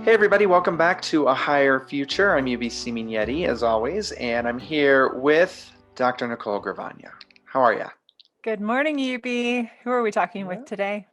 Hey everybody, welcome back to A Higher Future. I'm UBC Mignetti, as always, and I'm here with Dr. Nicole Gravagna. How are you? Good morning, UB. Who are we talking with Yeah. today?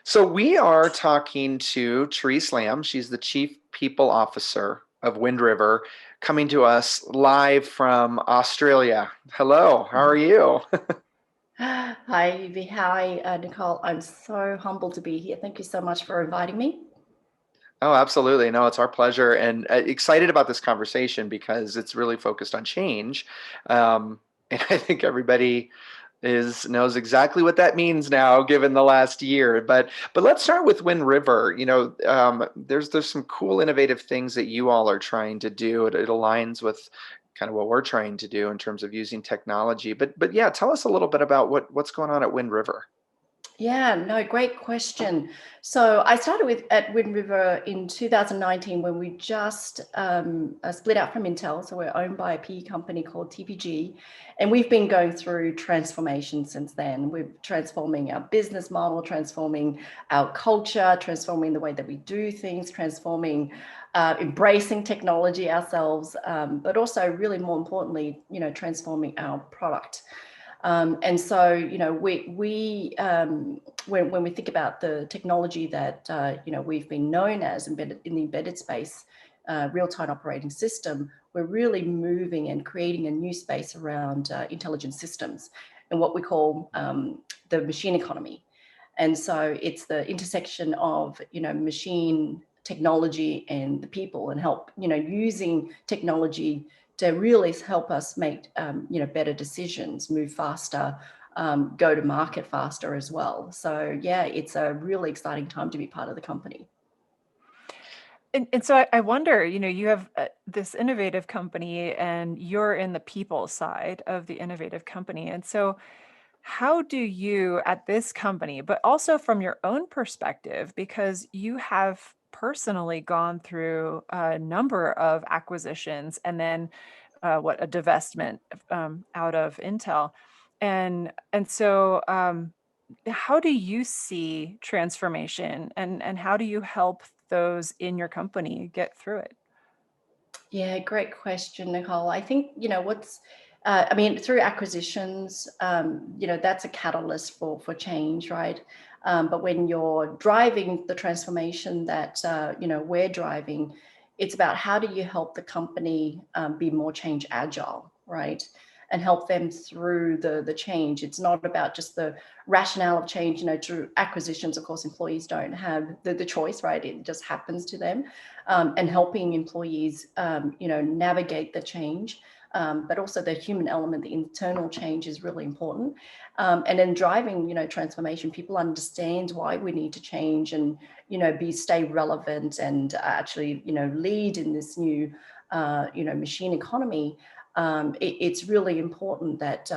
So we are talking to Terese Lamb. She's the Chief People Officer of Wind River, coming to us live from Australia. Hello, how are you? Hi, Evie. Hi, Nicole. I'm so humbled to be here. Thank you so much for inviting me. Oh, absolutely. No, it's our pleasure and excited about this conversation because it's really focused on change. And I think everybody is knows exactly what that means now, given the last year. But let's start with Wind River. There's some cool, innovative things that you all are trying to do. It aligns with kind of what we're trying to do in terms of using technology. But yeah, tell us a little bit about what's going on at Wind River. Yeah, no, great question. So I started with at Wind River in 2019 when we just split out from Intel. So we're owned by a PE company called TPG, and we've been going through transformation since then. We're transforming our business model, transforming our culture, transforming the way that we do things, transforming, embracing technology ourselves, but also really more importantly, transforming our product. And so, when we think about the technology that, we've been known as embedded in the embedded space, real-time operating system, we're really moving and creating a new space around intelligent systems and what we call the machine economy. And so it's the intersection of, machine technology and the people and help, using technology to really help us make, better decisions, move faster, go to market faster as well. So yeah, it's a really exciting time to be part of the company. And so I wonder, you have this innovative company and you're in the people side of the innovative company. And so how do you at this company, but also from your own perspective, because you have personally gone through a number of acquisitions and then a divestment out of Intel. And so how do you see transformation and how do you help those in your company get through it? Yeah, great question, Nicole. I think, through acquisitions, that's a catalyst for change, right? But when you're driving the transformation that, we're driving, it's about how do you help the company be more change agile, right? And help them through the change. It's not about just the rationale of change, through acquisitions. Of course, employees don't have the choice, right? It just happens to them. And helping employees, navigate the change. But also the human element, the internal change is really important. And then driving, transformation, people understand why we need to change and, stay relevant and actually, lead in this new, machine economy. It's really important that,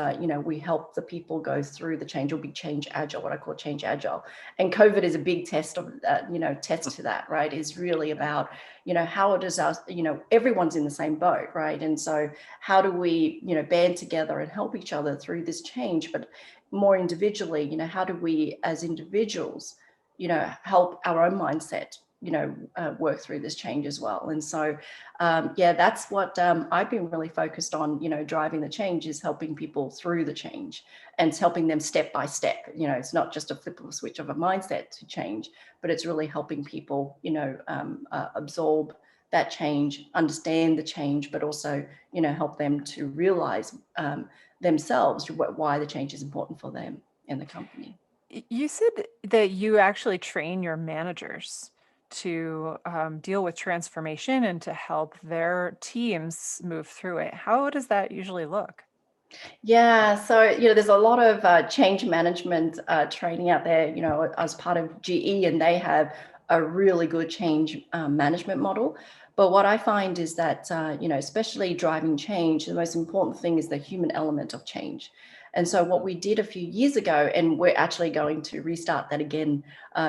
we help the people go through the change or be change agile, what I call change agile. And COVID is a big test of that, test to that, right? Is really about, how does our, everyone's in the same boat, right? And so how do we, band together and help each other through this change, but more individually, how do we as individuals, help our own mindset, work through this change as well. And so, yeah, that's what I've been really focused on, driving the change is helping people through the change and it's helping them step by step. It's not just a flip of a switch of a mindset to change, but it's really helping people, absorb that change, understand the change, but also, help them to realize themselves why the change is important for them and the company. You said that you actually train your managers to deal with transformation and to help their teams move through it. How does that usually look? Yeah, so there's a lot of change management training out there. As part of GE, and they have a really good change management model. But what I find is that especially driving change, the most important thing is the human element of change. And so what we did a few years ago, and we're actually going to restart that again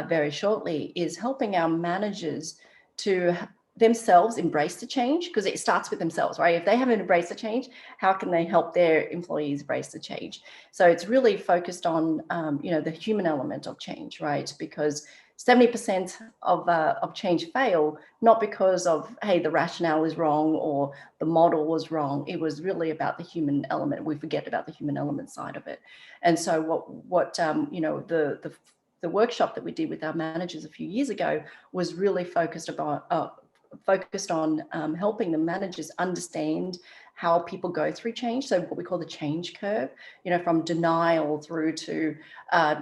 very shortly, is helping our managers to themselves embrace the change because it starts with themselves, right? If they haven't embraced the change, how can they help their employees embrace the change? So it's really focused on, the human element of change, right? Because 70% of change fail, not because of, hey, the rationale is wrong or the model was wrong. It was really about the human element. We forget about the human element side of it. And so what you know, the workshop that we did with our managers a few years ago was really focused on helping the managers understand how people go through change. So what we call the change curve, you know, from denial through to,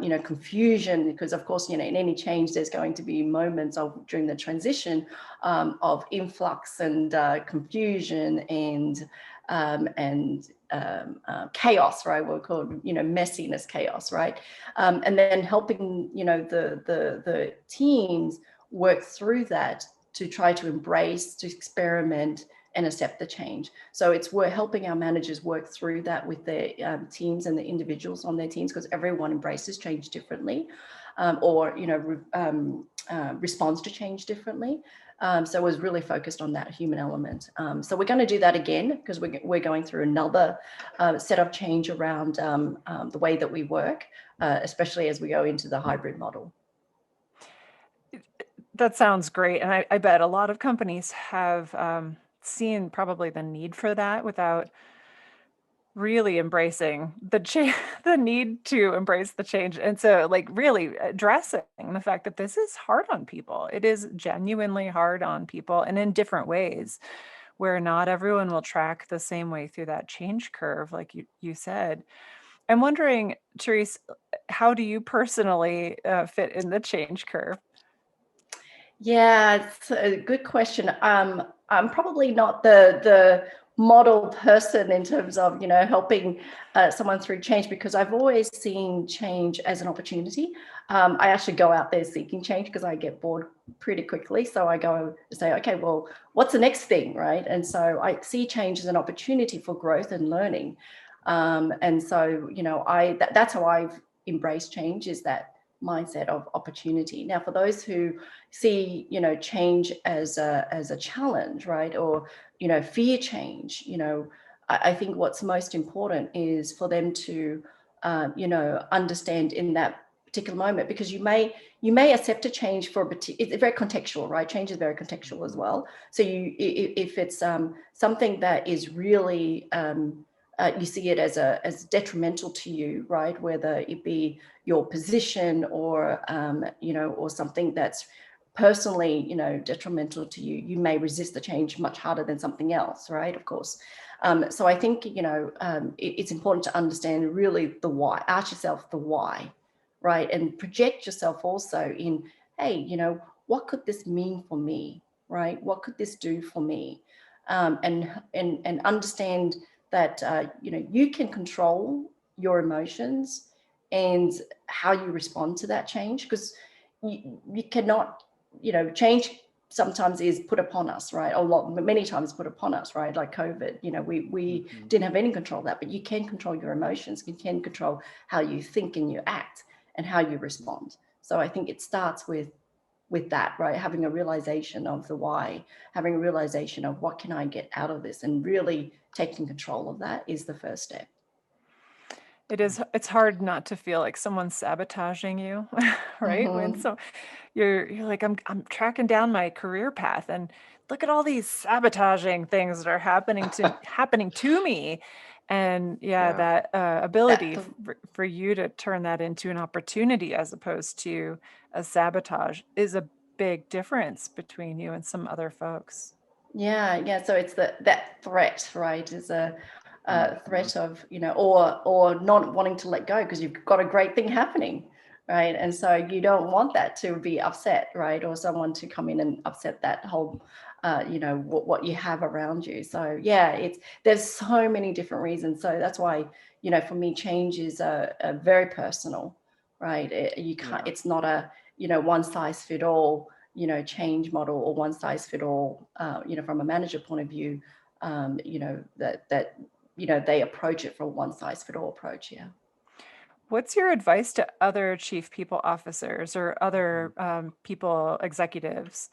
you know, confusion, because of course, you know, in any change, there's going to be moments of during the transition of influx and confusion and chaos, right? We'll call it, you know, messiness, chaos, right? And then helping, you know, the teams work through that to try to embrace, to experiment, and accept the change. So we're helping our managers work through that with their teams and the individuals on their teams, because everyone embraces change differently, or you know, responds to change differently. So it was really focused on that human element. So we're going to do that again, because we're going through another set of change around the way that we work, especially as we go into the hybrid model. That sounds great. And I bet a lot of companies have seen probably the need for that without really embracing the need to embrace the change. And so like really addressing the fact that this is hard on people. It is genuinely hard on people, and in different ways, where not everyone will track the same way through that change curve, like you said. I'm wondering, Terese, how do you personally fit in the change curve? Yeah, it's a good question. I'm probably not the model person in terms of, you know, helping someone through change, because I've always seen change as an opportunity. I actually go out there seeking change because I get bored pretty quickly. So I go and say, okay, well, what's the next thing, right? And so I see change as an opportunity for growth and learning. And so, you know, that's how I've embraced change, is that mindset of opportunity. Now, for those who see, you know, change as a challenge, right, or, you know, fear change, you know, I think what's most important is for them to, you know, understand in that particular moment, because you may accept a change for it's very contextual, right? Change is very contextual as well. So if it's something that is really you see it as detrimental to you, right? Whether it be your position or you know, or something that's personally, you know, detrimental to you, you may resist the change much harder than something else, right? Of course. So I think, you know, it's important to understand really the why. Ask yourself the why, right? And project yourself also in, hey, you know, what could this mean for me, right? What could this do for me? And understand that you know, you can control your emotions and how you respond to that change, because you cannot, you know, change sometimes is put upon us, right? Many times put upon us, right? Like COVID, you know, we didn't have any control of that, but you can control your emotions. You can control how you think and you act and how you respond. So I think it starts with that, right? Having a realization of the why, having a realization of what can I get out of this, and really taking control of that is the first step. It's hard not to feel like someone's sabotaging you, right? When Mm-hmm. so you're like, I'm tracking down my career path, and look at all these sabotaging things that are happening to me. And yeah, Yeah. that That ability for you to turn that into an opportunity as opposed to a sabotage is a big difference between you and some other folks. yeah. So it's that threat, right? Is a Mhm. threat of, you know, or not wanting to let go because you've got a great thing happening, right? And so you don't want that to be upset, right? Or someone to come in and upset that whole, you know, what you have around you. So yeah, there's so many different reasons. So that's why, you know, for me, change is a very personal, right? You can't. Yeah. It's not a, you know, one size fit all, you know, change model, or one size fit all, you know, from a manager point of view, you know, that you know, they approach it from a one size fit all approach. Yeah. What's your advice to other chief people officers or other people executives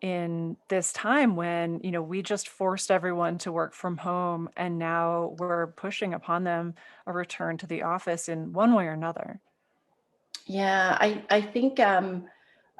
in this time when, you know, we just forced everyone to work from home and now we're pushing upon them a return to the office in one way or another? Yeah, I think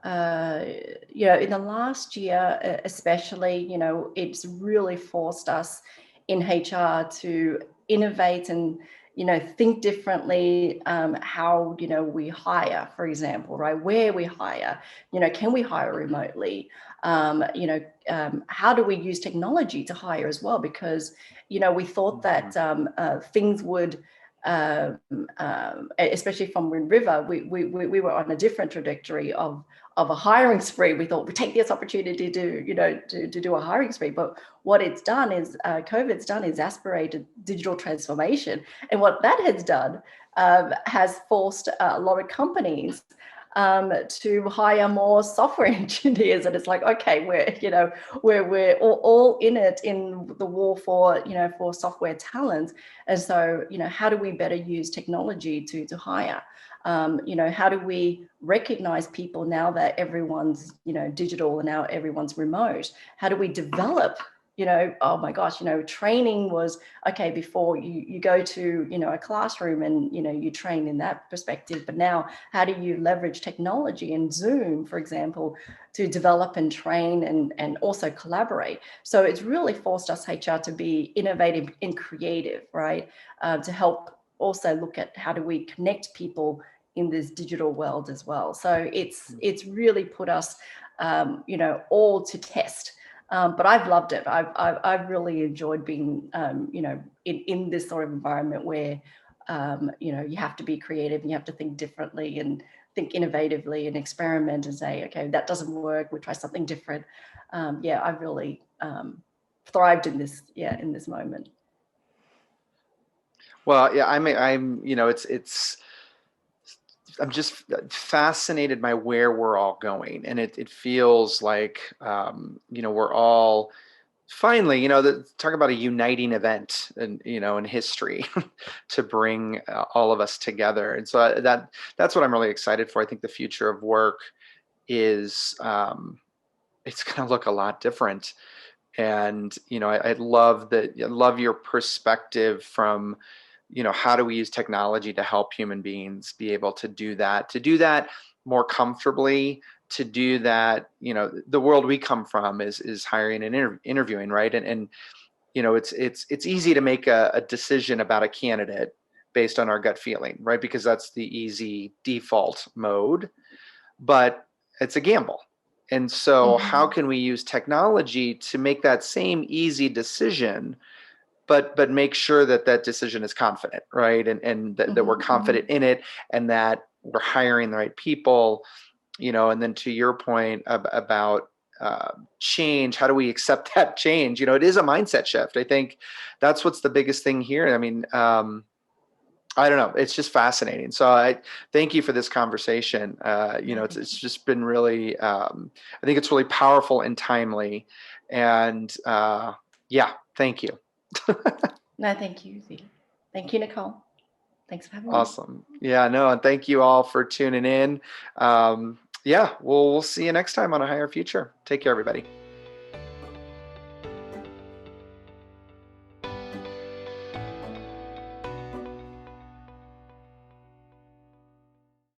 uh, you know, in the last year, especially, you know, it's really forced us in HR to innovate and, you know, think differently, how, you know, we hire, for example, right? Where we hire, you know, can we hire remotely? You know, how do we use technology to hire as well? Because, you know, we thought Mhm. that things would, especially from Wind River, we were on a different trajectory of a hiring spree. We thought we'd take this opportunity to, you know, to do a hiring spree. But what it's done is, COVID's done is aspirated digital transformation. And what that has done has forced a lot of companies to hire more software engineers. And it's like, okay, we're, you know, we're all in it in the war for, you know, for software talent. And so, you know, how do we better use technology to hire? You know, how do we recognize people now that everyone's, you know, digital and now everyone's remote? How do we develop, you know, oh my gosh, you know, training was, okay, before you go to, you know, a classroom and, you know, you train in that perspective. But now how do you leverage technology and Zoom, for example, to develop and train and also collaborate? So it's really forced us HR to be innovative and creative, right? To help also look at how do we connect people in this digital world as well. So it's really put us, you know, all to test. But I've loved it. I've really enjoyed being, you know, in this sort of environment where, you know, you have to be creative and you have to think differently and think innovatively and experiment and say, okay, that doesn't work. We'll try something different. Yeah, I've really thrived in this. Yeah, in this moment. Well, yeah, you know, I'm just fascinated by where we're all going, and it feels like, you know, we're all finally, you know, talk about a uniting event, and you know, in history, to bring all of us together, and so that's what I'm really excited for. I think the future of work is, it's going to look a lot different, and you know, I love that. I love your perspective from, you know, how do we use technology to help human beings be able to do that more comfortably, to do that. You know, the world we come from is hiring and interviewing, right? And you know, it's easy to make a decision about a candidate based on our gut feeling, right? Because that's the easy default mode, but it's a gamble. And so how Mm-hmm. can we use technology to make that same easy decision, but make sure that that decision is confident, right? And that we're Mm-hmm. confident Mm-hmm. in it, and that we're hiring the right people, you know. And then to your point about change, how do we accept that change? You know, it is a mindset shift. I think that's what's the biggest thing here. I mean, I don't know. It's just fascinating. So I thank you for this conversation. You No, know, thank it's you. just been really, I think it's really powerful and timely. And yeah, thank you. No, thank you, Z. Thank you, Nicole. Thanks for having me. Awesome. Yeah, no, and thank you all for tuning in. Yeah, we'll see you next time on A Higher Future. Take care, everybody.